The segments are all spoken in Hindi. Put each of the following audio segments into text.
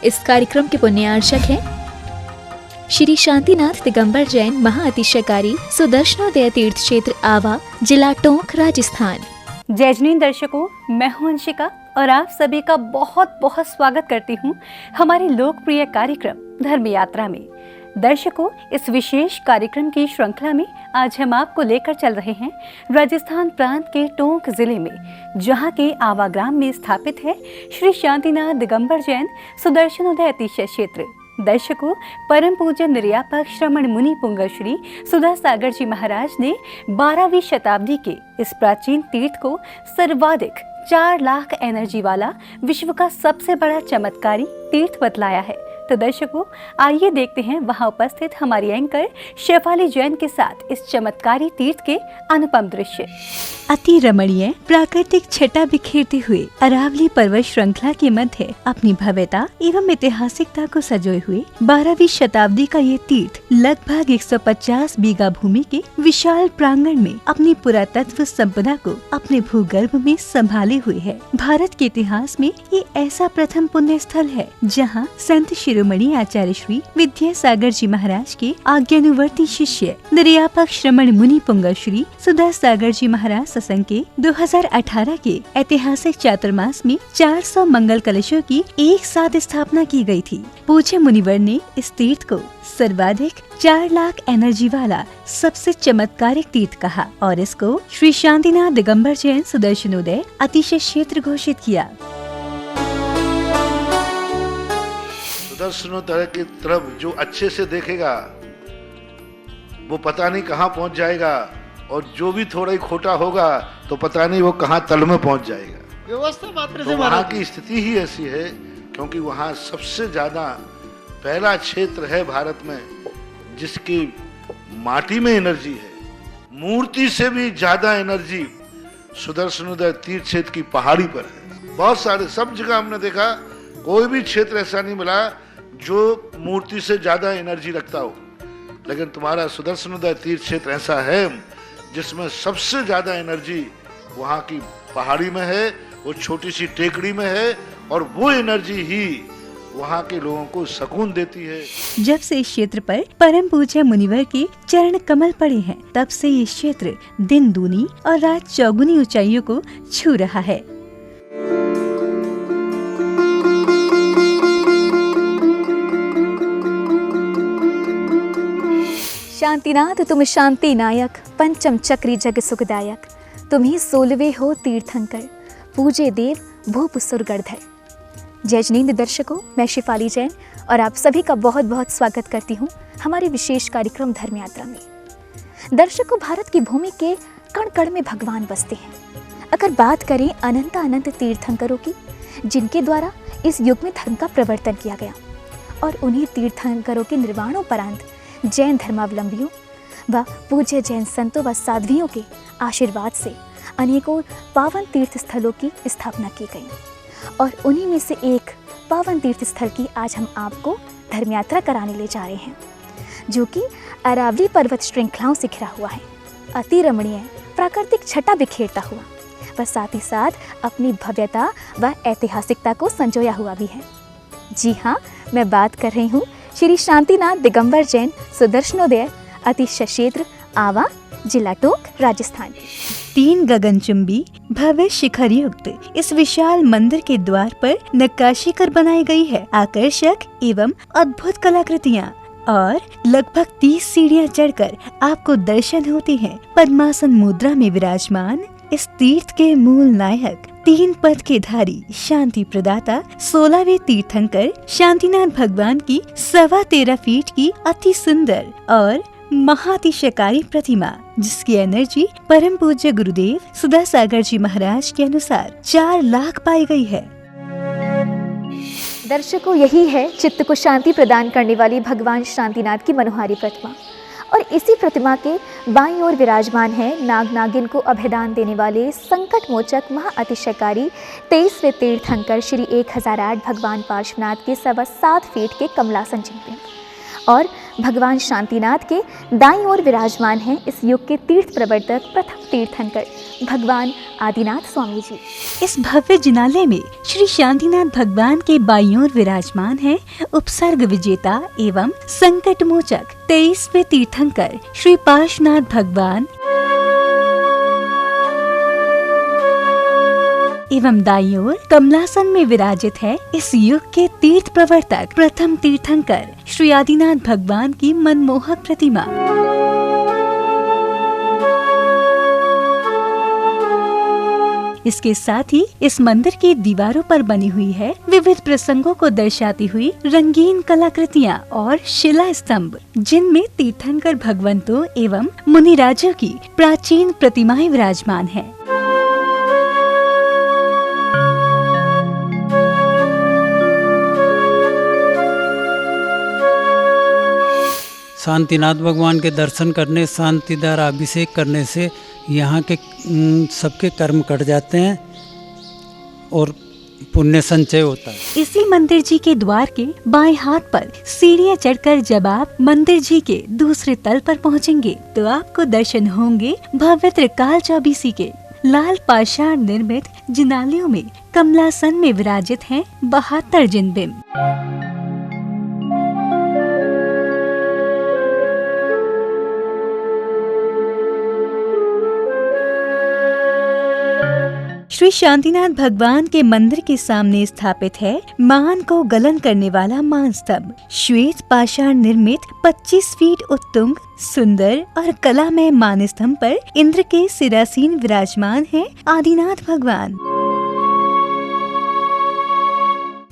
इस कार्यक्रम के पुण्यार्चक हैं श्री शांतिनाथ दिगंबर जैन महाअतिशयकारी सुदर्शनोदय तीर्थ क्षेत्र आवा, जिला टोंक, राजस्थान। जय जैन दर्शकों, मैं हूं अंशिका और आप सभी का बहुत बहुत स्वागत करती हूं हमारे लोकप्रिय कार्यक्रम धर्म यात्रा में। दर्शकों, इस विशेष कार्यक्रम की श्रृंखला में आज हम आपको लेकर चल रहे हैं राजस्थान प्रांत के टोंक जिले में, जहां के आवा ग्राम में स्थापित है श्री शांतिनाथ दिगंबर जैन सुदर्शनोदय अतिशय क्षेत्र। दर्शकों, परम पूज्य निर्यापक श्रमण मुनि पुंगव श्री सुधा सागर जी महाराज ने 12वीं शताब्दी के इस प्राचीन तीर्थ को सर्वाधिक 4 लाख एनर्जी वाला विश्व का सबसे बड़ा चमत्कारी तीर्थ बतलाया है। तो दर्शकों, आइए देखते हैं वहां उपस्थित हमारी एंकर शेफाली जैन के साथ इस चमत्कारी तीर्थ के अनुपम दृश्य। अति रमणीय प्राकृतिक छटा बिखेरते हुए अरावली पर्वत श्रृंखला के मध्य अपनी भव्यता एवं ऐतिहासिकता को सजोए हुए 12वीं शताब्दी का ये तीर्थ लगभग 150 बीघा भूमि के विशाल प्रांगण में अपनी पुरातत्व संपदा को अपने भूगर्भ में संभाले हुए है। भारत के इतिहास में ये ऐसा प्रथम पुण्य स्थल है जहाँ संत शिरोमणि आचार्य श्री विद्यासागर जी महाराज के आज्ञानुवर्ती शिष्य निर्यापक श्रमण मुनि पुंगव श्री सुधा सागर जी महाराज सत्संग के 2018 के ऐतिहासिक चातुर्मास में 400 मंगल कलशों की एक साथ स्थापना की गई थी। पूज्य मुनिवर ने इस तीर्थ को सर्वाधिक 4 लाख एनर्जी वाला सबसे चमत्कारिक तीर्थ कहा और इसको श्री शांतिनाथ दिगंबर जैन सुदर्शनोदय अतिशय क्षेत्र घोषित किया। सुदर्शनोदय की तरफ जो अच्छे से देखेगा वो पता नहीं कहाँ पहुँच जाएगा, और जो भी थोड़ा ही खोटा होगा तो पता नहीं वो कहाँ तल में पहुँच जाएगा। व्यवस्था मात्र से तो वहाँ की स्थिति ही ऐसी है, क्योंकि वहाँ सबसे ज्यादा पहला क्षेत्र है भारत में जिसकी माटी में एनर्जी है। मूर्ति से भी ज्यादा एनर्जी सुदर्शनोदय तीर्थ क्षेत्र की पहाड़ी पर है। बहुत सारे सब जगह हमने देखा, कोई भी क्षेत्र ऐसा नहीं मिला जो मूर्ति से ज्यादा एनर्जी रखता हो, लेकिन तुम्हारा सुदर्शनोदय तीर्थ क्षेत्र ऐसा है जिसमें सबसे ज्यादा एनर्जी वहाँ की पहाड़ी में है, वो छोटी सी टेकड़ी में है, और वो एनर्जी ही वहाँ के लोगों को सुकून देती है। जब से इस क्षेत्र पर परम पूज्य मुनिवर के चरण कमल पड़े हैं, तब से ये क्षेत्र दिन दूनी और रात चौगुनी ऊंचाइयों को छू रहा है। शांतिनाथ तुम शांति नायक, पंचम चक्री जग सुखदायक, तुम ही 16वें हो तीर्थंकर, पूजे देव भूप सुरगढ़धर। जय जैन दर्शकों, मैं शेफाली जैन और आप सभी का बहुत बहुत स्वागत करती हूँ हमारे विशेष कार्यक्रम धर्म यात्रा में। दर्शकों, भारत की भूमि के कण कण में भगवान बसते हैं। अगर बात करें अनंत तीर्थंकरों की, जिनके द्वारा इस युग में धर्म का प्रवर्तन किया गया, और उन्हीं तीर्थंकरों के निर्वाणोपरांत जैन धर्मावलंबियों व पूज्य जैन संतों व साध्वियों के आशीर्वाद से अनेकों पावन तीर्थ स्थलों की स्थापना की गई, और उन्हीं में से एक पावन तीर्थ स्थल की आज हम आपको धर्म यात्रा कराने ले जा रहे हैं, जो कि अरावली पर्वत श्रृंखलाओं से घिरा हुआ है। अति रमणीय प्राकृतिक छटा बिखेरता हुआ व साथ ही साथ अपनी भव्यता व ऐतिहासिकता को संजोया हुआ भी है। जी हाँ, मैं बात कर रही हूँ श्री शांतिनाथ दिगंबर जैन सुदर्शनोदय अतिशय क्षेत्र आवा, जिला टोंक, राजस्थान। 3 गगनचुंबी भव्य शिखर युक्त इस विशाल मंदिर के द्वार पर नक्काशी कर बनाई गई है आकर्षक एवं अद्भुत कलाकृतियाँ, और लगभग 30 सीढ़ियाँ चढ़कर आपको दर्शन होते हैं पद्मासन मुद्रा में विराजमान इस तीर्थ के मूल नायक, 3 पद के धारी, शांति प्रदाता 16वें तीर्थंकर शांतिनाथ भगवान की 13.25 फीट की अति सुंदर और महातिशयकारी प्रतिमा, जिसकी एनर्जी परम पूज्य गुरुदेव सुधा सागर जी महाराज के अनुसार 4 लाख पाई गई है। दर्शकों, यही है चित्त को शांति प्रदान करने वाली भगवान शांतिनाथ की मनोहारी प्रतिमा, और इसी प्रतिमा के बाईं ओर विराजमान है नाग नागिन को अभयदान देने वाले संकट मोचक महाअतिशयकारी 23वें तीर्थंकर श्री 1008 भगवान पार्श्वनाथ के 7.25 फीट के कमलासन चिंतन। और भगवान शांतिनाथ के दाईं ओर विराजमान हैं इस युग के तीर्थ प्रवर्तक प्रथम तीर्थंकर भगवान आदिनाथ स्वामी जी। इस भव्य जिनालय में श्री शांतिनाथ भगवान के बाईं ओर विराजमान है उपसर्ग विजेता एवं संकट मोचक 23वें तीर्थंकर श्री पार्श्वनाथ भगवान एवं दाईं ओर कमलासन में विराजित है इस युग के तीर्थ प्रवर्तक प्रथम तीर्थंकर श्री आदिनाथ भगवान की मनमोहक प्रतिमा। इसके साथ ही इस मंदिर की दीवारों पर बनी हुई है विविध प्रसंगों को दर्शाती हुई रंगीन कलाकृतियाँ और शिला स्तंभ, जिनमें तीर्थंकर भगवंतों एवं मुनिराजों की प्राचीन प्रतिमाएं विराजमान हैं। शांतिनाथ भगवान के दर्शन करने, शांतिदार अभिषेक करने से यहाँ के सबके कर्म कट जाते हैं और पुण्य संचय होता है। इसी मंदिर जी के द्वार के बाएं हाथ पर सीढ़ियां चढ़कर जब आप मंदिर जी के दूसरे तल पर पहुँचेंगे तो आपको दर्शन होंगे भव्य त्रिकाल चौबीसी के। लाल पाषाण निर्मित जिनालयों में कमलासन में विराजित हैं 72 जिनबिंब। श्री शांतिनाथ भगवान के मंदिर के सामने स्थापित है मान को गलन करने वाला मान स्तंभ। श्वेत पाषाण निर्मित 25 फीट उत्तुंग सुंदर और कलामय मान स्तंभ पर इंद्र के सिरासीन विराजमान है आदिनाथ भगवान।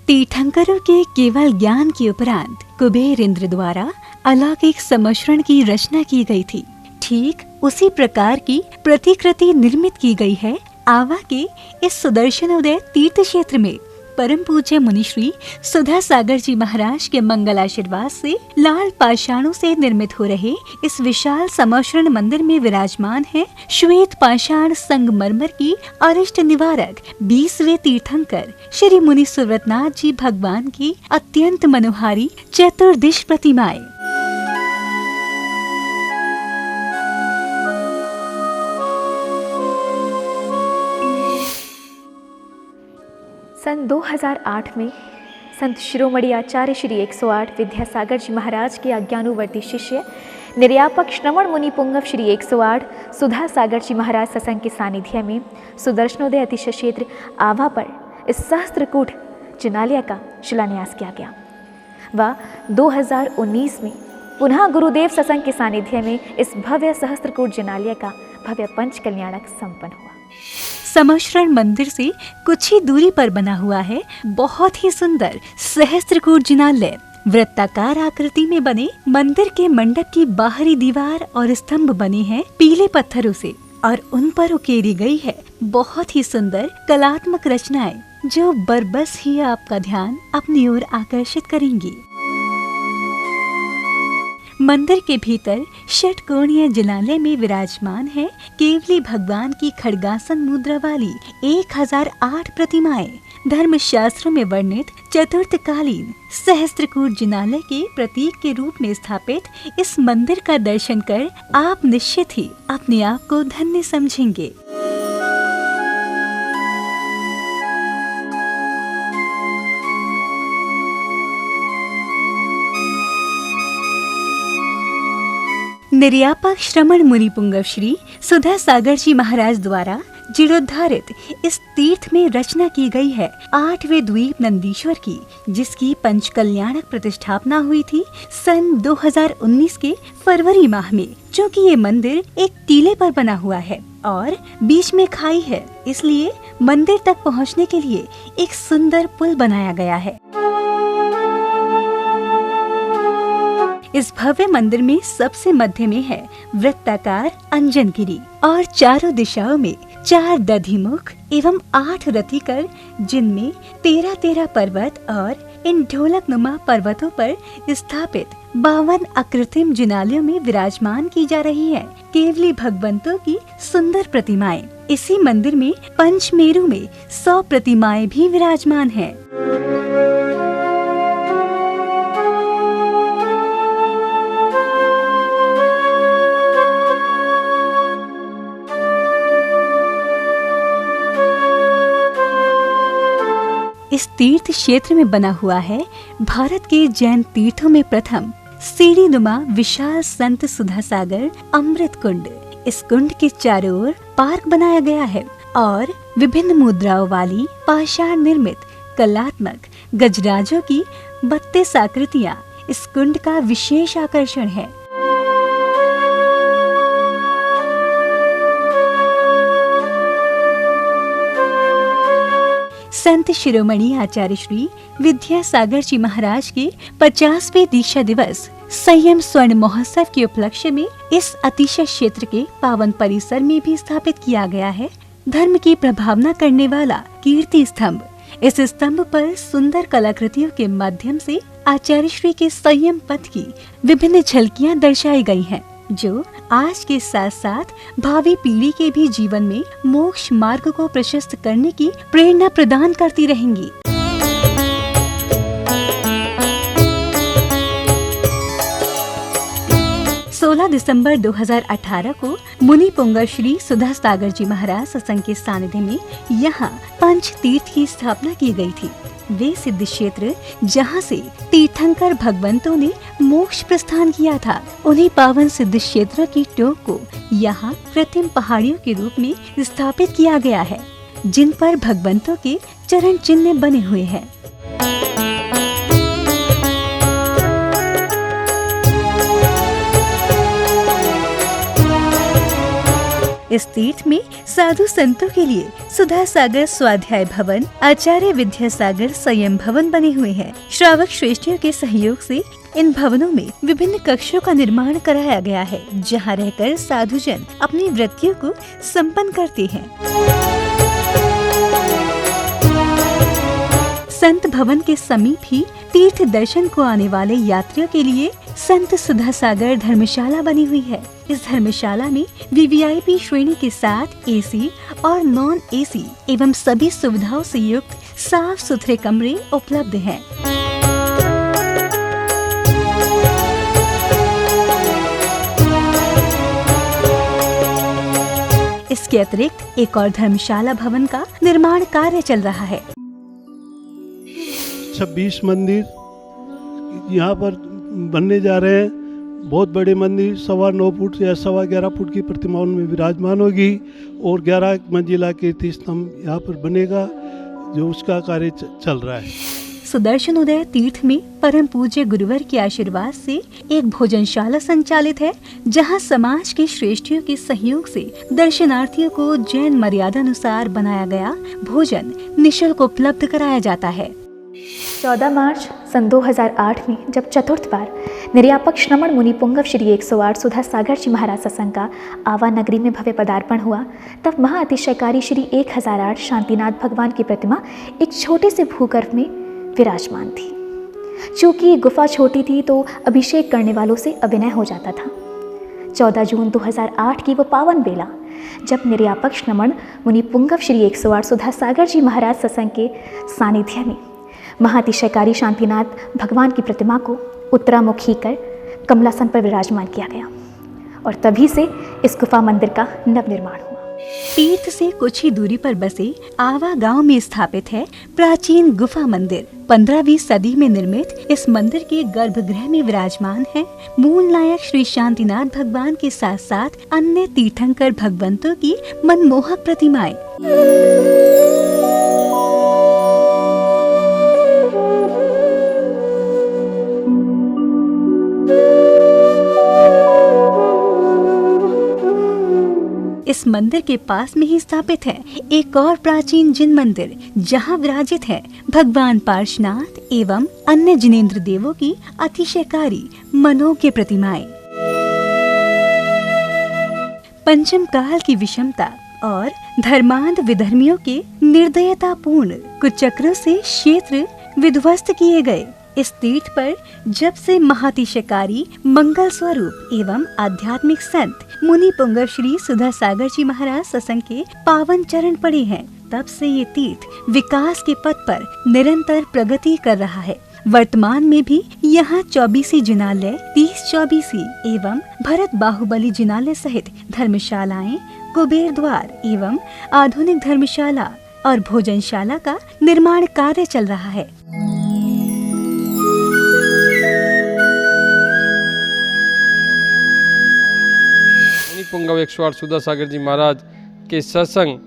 तीर्थंकरों के केवल ज्ञान के उपरांत कुबेर इंद्र द्वारा अलौकिक समर्षण की रचना की गई थी। ठीक उसी प्रकार की प्रतिकृति निर्मित की गई है आवा के इस सुदर्शन उदय तीर्थ क्षेत्र में। परम पूज्य मुनिश्री सुधा सागर जी महाराज के मंगल आशीर्वाद से लाल पाषाणों से निर्मित हो रहे इस विशाल समर्षण मंदिर में विराजमान है श्वेत पाषाण संगमरमर की अरिष्ट निवारक 20वें तीर्थंकर श्री मुनि सुव्रतनाथ जी भगवान की अत्यंत मनोहारी चतुर्दिश प्रतिमाएं। सन 2008 में संत शिरोमणि आचार्य श्री 108 विद्यासागर जी महाराज के आज्ञानुवर्ती शिष्य निर्यापक श्रवण मुनि पुंगव श्री 108 सुधा सागर जी महाराज सत्संग के सानिध्य में सुदर्शनोदय अतिशय क्षेत्र आवा पर इस सहस्त्रकूट जिनालय का शिलान्यास किया गया। व 2019 में पुनः गुरुदेव सत्संग के सानिध्य में इस भव्य सहस्त्रकूट जिनालय का भव्य पंच कल्याणक संपन्न हुआ। समर्षण मंदिर से कुछ ही दूरी पर बना हुआ है बहुत ही सुंदर सहस्त्रकूट जिनालय। वृत्ताकार आकृति में बने मंदिर के मंडप की बाहरी दीवार और स्तंभ बने हैं पीले पत्थरों से और उन पर उकेरी गई है बहुत ही सुंदर कलात्मक रचनाएं जो बरबस ही आपका ध्यान अपनी ओर आकर्षित करेंगी। मंदिर के भीतर षटकोणीय जिनालय में विराजमान है केवली भगवान की खड्गासन मुद्रा वाली 1008 प्रतिमाएं। धर्मशास्त्रों में वर्णित चतुर्थकालीन सहस्त्रकूट जिनालय के प्रतीक के रूप में स्थापित इस मंदिर का दर्शन कर आप निश्चित ही अपने आप को धन्य समझेंगे। निर्यापक श्रवण मुनि पुंगव श्री सुधा सागर जी महाराज द्वारा जीर्णोद्धारित इस तीर्थ में रचना की गई है 8वें द्वीप नंदीश्वर की, जिसकी पंच कल्याणक प्रतिष्ठापना हुई थी सन 2019 के फरवरी माह में। चूँकि ये मंदिर एक टीले पर बना हुआ है और बीच में खाई है, इसलिए मंदिर तक पहुँचने के लिए एक सुंदर पुल बनाया गया है। इस भव्य मंदिर में सबसे मध्य में है वृत्ताकार अंजनगिरी और चारों दिशाओं में 4 दधिमुख एवं 8 रतिकर, जिनमें 13 पर्वत और इन ढोलक नुमा पर्वतों पर स्थापित 52 अकृत्रिम जिनालयों में विराजमान की जा रही है केवली भगवंतों की सुंदर प्रतिमाएं। इसी मंदिर में पंचमेरु में 100 प्रतिमाएं भी विराजमान हैं। इस तीर्थ क्षेत्र में बना हुआ है भारत के जैन तीर्थों में प्रथम सीढ़ी नुमा विशाल संत सुधा सागर अमृत कुंड। इस कुंड के चारों ओर पार्क बनाया गया है और विभिन्न मुद्राओं वाली पाषाण निर्मित कलात्मक गजराजों की 32 आकृतियां इस कुंड का विशेष आकर्षण है। संत शिरोमणि आचार्य श्री विद्यासागर जी महाराज के 50वें दीक्षा दिवस संयम स्वर्ण महोत्सव के उपलक्ष्य में इस अतिशय क्षेत्र के पावन परिसर में भी स्थापित किया गया है धर्म की प्रभावना करने वाला कीर्ति स्तंभ। इस स्तंभ पर सुंदर कलाकृतियों के माध्यम से आचार्य श्री के संयम पथ की विभिन्न झलकियां दर्शाई गई हैं, जो आज के साथ साथ भावी पीढ़ी के भी जीवन में मोक्ष मार्ग को प्रशस्त करने की प्रेरणा प्रदान करती रहेंगी। दिसंबर 2018 को मुनि पुंगव श्री सुधा सागर जी महाराज सत्संग के सानिध्य में यहाँ पंच तीर्थ की स्थापना की गई थी। वे सिद्ध क्षेत्र जहाँ से तीर्थंकर भगवंतों ने मोक्ष प्रस्थान किया था, उन्हीं पावन सिद्ध क्षेत्रों की टोक को यहाँ कृत्रिम पहाड़ियों के रूप में स्थापित किया गया है, जिन पर भगवंतों के चरण चिन्ह बने हुए हैं। इस तीर्थ में साधु संतों के लिए सुधा सागर स्वाध्याय भवन, आचार्य विद्यासागर संयम भवन बने हुए हैं। श्रावक श्रेष्ठियों के सहयोग से इन भवनों में विभिन्न कक्षों का निर्माण कराया गया है, जहां रहकर साधुजन अपनी वृत्तियों को संपन्न करते हैं। संत भवन के समीप ही तीर्थ दर्शन को आने वाले यात्रियों के लिए संत सुधा सागर धर्मशाला बनी हुई है। इस धर्मशाला में वीवीआईपी श्रेणी के साथ एसी और नॉन एसी एवं सभी सुविधाओं से युक्त साफ सुथरे कमरे उपलब्ध हैं। इसके अतिरिक्त एक और धर्मशाला भवन का निर्माण कार्य चल रहा है। 26 मंदिर यहाँ पर बनने जा रहे हैं। बहुत बड़े मंदिर 9.25 फुट या 11.25 फुट की प्रतिमा उनमें विराजमान होगी और 11 मंजिला कीर्ति स्तंभ यहाँ पर बनेगा, जो उसका कार्य चल रहा है। सुदर्शन उदय तीर्थ में परम पूज्य गुरुवर के आशीर्वाद से एक भोजनशाला संचालित है, जहां समाज के श्रेष्ठियों के सहयोग से दर्शनार्थियों को जैन मर्यादा अनुसार बनाया गया भोजन निःशुल्क उपलब्ध कराया जाता है। 14 मार्च सन 2008 में जब चतुर्थ बार निर्यापक श्रमण मुनि पुंगव श्री 108 सुधा सागर जी महाराज सत्संग का आवा नगरी में भव्य पदार्पण हुआ, तब महाअतिशयकारी श्री 1008 शांतिनाथ भगवान की प्रतिमा एक छोटे से भूगर्भ में विराजमान थी। चूँकि गुफा छोटी थी तो अभिषेक करने वालों से अभिनय हो जाता था। 14 जून 2008 की वो पावन बेला जब निर्यापक श्रमण मुनि पुंगव श्री 108 सुधा सागर जी महाराज सत्संग के सानिध्य में महाअतिशयकारी शांतिनाथ भगवान की प्रतिमा को उत्तरामुखी कर कमलासन पर विराजमान किया गया और तभी से इस गुफा मंदिर का नवनिर्माण हुआ। तीर्थ से कुछ ही दूरी पर बसे आवा गांव में स्थापित है प्राचीन गुफा मंदिर। 15वीं सदी में निर्मित इस मंदिर के गर्भगृह में विराजमान है मूल नायक श्री शांतिनाथ भगवान के साथ साथ अन्य तीर्थंकर भगवंतों की मनमोहक प्रतिमाएं। इस मंदिर के पास में ही स्थित है एक और प्राचीन जिन मंदिर, जहां विराजित है भगवान पार्श्वनाथ एवं अन्य जिनेंद्र देवों की अतिशयकारी मनोज्ञ प्रतिमाएं। पंचम काल की विषमता और धर्मांध विधर्मियों के निर्दयतापूर्ण कुचक्रों से क्षेत्र विध्वस्त किए गए। इस तीर्थ पर जब से महातिशयकारी मंगल स्वरूप एवं आध्यात्मिक संत मुनि पुंगव श्री सुधा सागर जी महाराज सत्संग के पावन चरण पड़े हैं, तब से ये तीर्थ विकास के पथ पर निरंतर प्रगति कर रहा है। वर्तमान में भी यहाँ 24 जिनालय, 30 एवं भरत बाहुबली जिनालय सहित धर्मशालाएं, कुबेर द्वार एवं आधुनिक धर्मशाला और भोजनशाला का निर्माण कार्य चल रहा है। पुंगव 108 सुधा सागर जी महाराज के सत्संग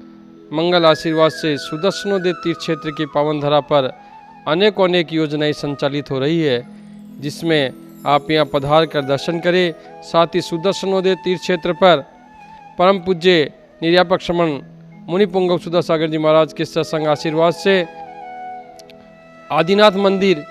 मंगल आशीर्वाद से सुदर्शनोदय तीर्थ क्षेत्र की पावन धरा पर अनेक योजनाएं संचालित हो रही है, जिसमें आप यहाँ पधार कर दर्शन करें। साथ ही सुदर्शनोदय तीर्थ क्षेत्र पर परम पूज्य निर्यापक श्रमण मुनि पुंगव सुधा सागर जी महाराज के सत्संग आशीर्वाद से आदिनाथ मंदिर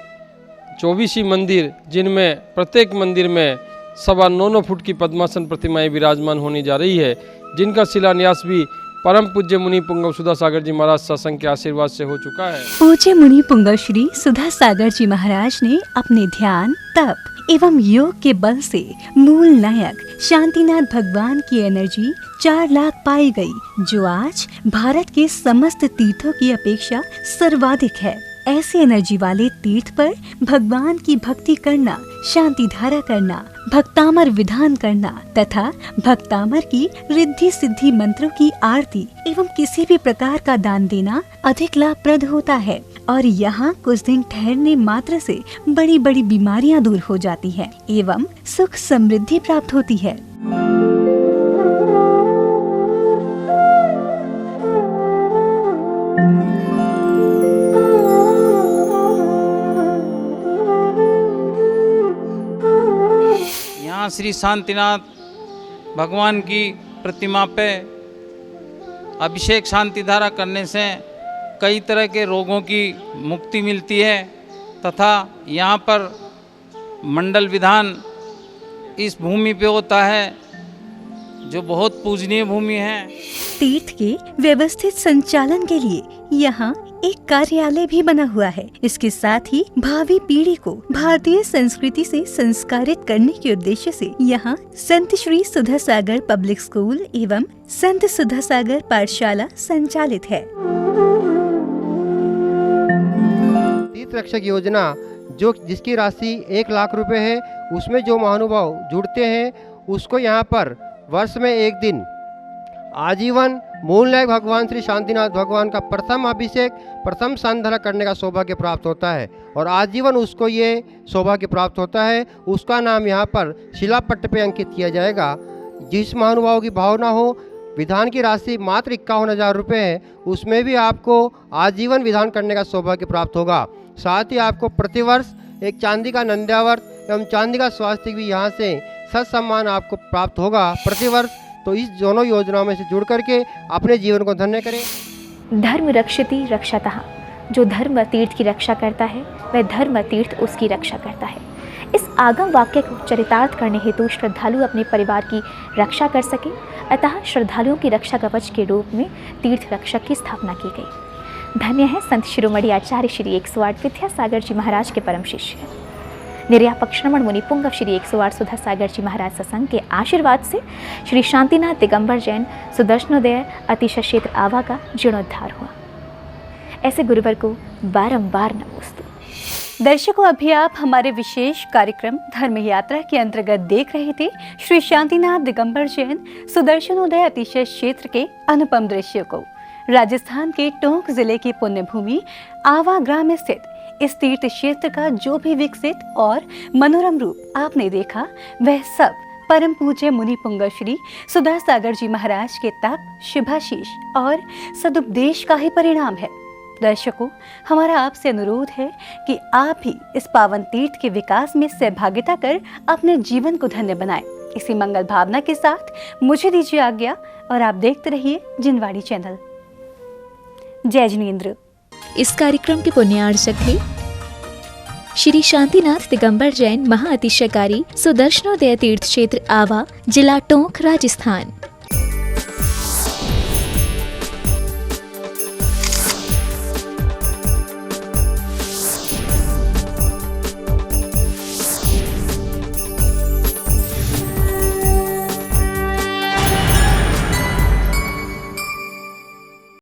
24 ही मंदिर, जिनमें प्रत्येक मंदिर में 9.25 फुट की पद्मासन प्रतिमाएं विराजमान होने जा रही है, जिनका शिलान्यास भी परम पूज्य मुनि पुंगव सुधा सागर जी महाराज सत्संग के आशीर्वाद से हो चुका है। पूज्य मुनि पुंगव श्री सुधा सागर जी महाराज ने अपने ध्यान, तप एवं योग के बल से मूल नायक शांतिनाथ भगवान की एनर्जी 4 लाख पाई गई, जो आज भारत के समस्त तीर्थों की अपेक्षा सर्वाधिक है। ऐसे एनर्जी वाले तीर्थ पर भगवान की भक्ति करना, शांति धारा करना, भक्तामर विधान करना तथा भक्तामर की रिद्धि सिद्धि मंत्रों की आरती एवं किसी भी प्रकार का दान देना अधिक लाभप्रद होता है। और यहाँ कुछ दिन ठहरने मात्र से बड़ी बड़ी बीमारियाँ दूर हो जाती है एवं सुख समृद्धि प्राप्त होती है। श्री शांतिनाथ भगवान की प्रतिमा पे अभिषेक शांति धारा करने से कई तरह के रोगों की मुक्ति मिलती है तथा यहाँ पर मंडल विधान इस भूमि पे होता है, जो बहुत पूजनीय भूमि है। तीर्थ के व्यवस्थित संचालन के लिए यहाँ एक कार्यालय भी बना हुआ है। इसके साथ ही भावी पीढ़ी को भारतीय संस्कृति से संस्कारित करने के उद्देश्य से यहाँ संत श्री सुधा सागर पब्लिक स्कूल एवं संत सुधा सागर पाठशाला संचालित है। तीर्थ रक्षक योजना जिसकी राशि 1 लाख रुपए है, उसमें जो महानुभाव जुड़ते हैं उसको यहाँ पर वर्ष में एक दिन आजीवन मूल नायक भगवान श्री शांतिनाथ भगवान का प्रथम अभिषेक, प्रथम संधारा करने का सौभाग्य प्राप्त होता है और आजीवन उसको ये सौभाग्य प्राप्त होता है। उसका नाम यहाँ पर शिलापट्ट पे अंकित किया जाएगा। जिस महानुभाव की भावना हो, विधान की राशि मात्र 51,000 रुपये है, उसमें भी आपको आजीवन विधान करने का सौभाग्य प्राप्त होगा। साथ ही आपको प्रतिवर्ष एक चांदी का नंद्यावर्त एवं चांदी का स्वास्तिक भी यहाँ से सत्सम्मान आपको प्राप्त होगा प्रतिवर्ष। तो इस दोनों योजनाओं में से जुड़ करके अपने जीवन को धन्य करें। धर्म रक्षति रक्षतः, जो धर्म तीर्थ की रक्षा करता है वह धर्म तीर्थ उसकी रक्षा करता है। इस आगम वाक्य को चरितार्थ करने हेतु श्रद्धालु अपने परिवार की रक्षा कर सके, अतः श्रद्धालुओं की रक्षा कवच के रूप में तीर्थ रक्षक की स्थापना की गई। धन्य है संत शिरोमणि आचार्य श्री 108 विद्यासागर जी महाराज के परम शिष्य निर्यापक श्रमण मुनि पुंगव श्री 108 सुधा सागर जी महाराज सत्संग के आशीर्वाद से श्री शांतिनाथ दिगंबर जैन सुदर्शनोदय अतिशय क्षेत्र आवा का जीर्णोद्धार हुआ। ऐसे गुरुवर को बारंबार नमोस्तु। दर्शकों, अभी आप हमारे विशेष कार्यक्रम धर्म यात्रा के अंतर्गत देख रहे थे श्री शांतिनाथ दिगंबर जैन सुदर्शनोदय अतिशय क्षेत्र के अनुपम दृश्य को। राजस्थान के टोंक जिले की पुण्य भूमि आवा ग्राम में स्थित इस तीर्थ क्षेत्र का जो भी विकसित और मनोरम रूप आपने देखा, वह सब परम पूज्य मुनि पुंगव श्री सुधा सागर जी महाराज के तप, शुभाशीष और सदुपदेश का ही परिणाम है। दर्शकों, हमारा आपसे अनुरोध है कि आप भी इस पावन तीर्थ के विकास में सहभागिता कर अपने जीवन को धन्य बनाएं। इसी मंगल भावना के साथ मुझे दीजिए आज्ञा और आप देखते रहिए जिनवाणी चैनल। जय जिनेंद्र। इस कार्यक्रम के पुण्यार्चक थे श्री शांतिनाथ दिगंबर जैन महाअतिशयकारी सुदर्शनोदय तीर्थ क्षेत्र आवा, जिला टोंक, राजस्थान।